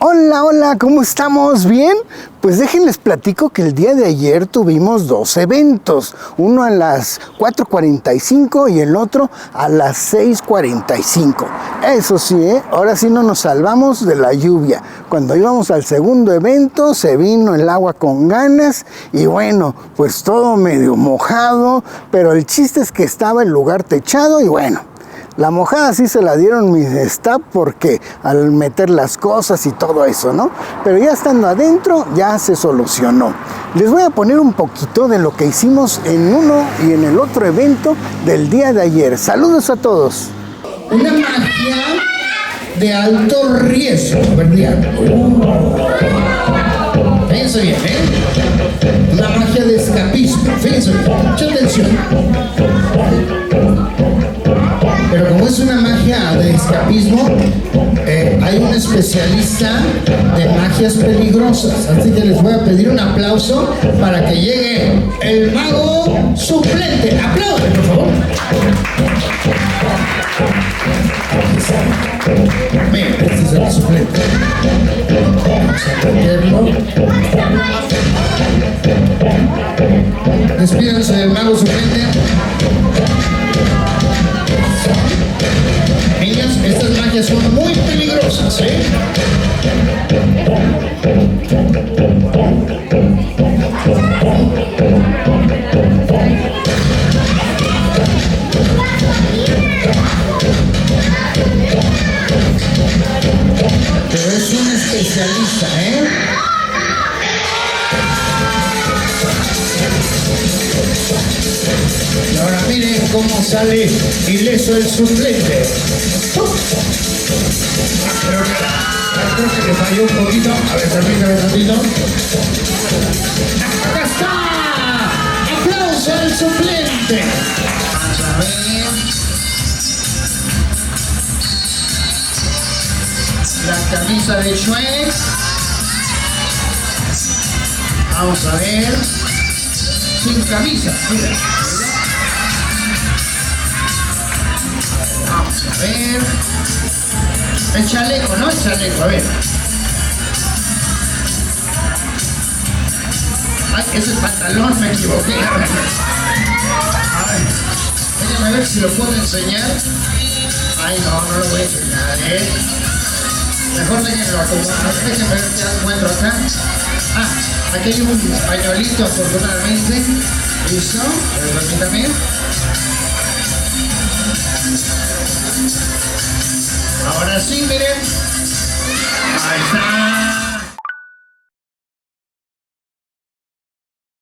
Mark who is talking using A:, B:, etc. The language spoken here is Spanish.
A: Hola, hola, ¿cómo estamos? ¿Bien? Pues déjenles platico que el día de ayer tuvimos dos eventos, uno a las 4:45 y el otro a las 6:45. Eso sí, ahora sí no nos salvamos de la lluvia. Cuando íbamos al segundo evento se vino el agua con ganas y bueno, pues todo medio mojado, pero el chiste es que estaba el lugar techado y bueno, la mojada sí se la dieron mis staff porque al meter las cosas y todo eso, ¿no? Pero ya estando adentro ya se solucionó. Les voy a poner un poquito de lo que hicimos en uno y en el otro evento del día de ayer. Saludos a todos.
B: Una magia de alto riesgo, ¿verdad? Fíjense bien, ¿eh? La magia de escapismo. Fíjense bien, mucha atención. Pero como es una magia de escapismo, hay un especialista de magias peligrosas. Así que les voy a pedir un aplauso para que llegue el mago suplente. ¡Aplauden, por favor! Miren, este es el suplente. Vamos a meterlo. Despídense del mago suplente. Niños, estas magias son muy peligrosas, ¿eh? Pero es un especialista, ¿eh? Y ahora miren cómo sale ileso el suplente. Creo que le falló un poquito. A ver, tantito. ¡Acá está! ¡Aplauso al suplente! Vamos a ver. La camisa de Shrek. Vamos a ver. Sin camisa, mira. Vamos a ver. El chaleco, ¿no? El chaleco, a ver. Ay, ese es el pantalón, me equivoqué. A ver. Déjenme ver si lo puedo enseñar. Ay, no lo voy a enseñar, ¿eh? Mejor déjenlo acomodar. Déjenme ver qué encuentro acá. Ah, aquí hay un pañuelito, afortunadamente. Listo, permítame. Ahora sí, miren. Ahí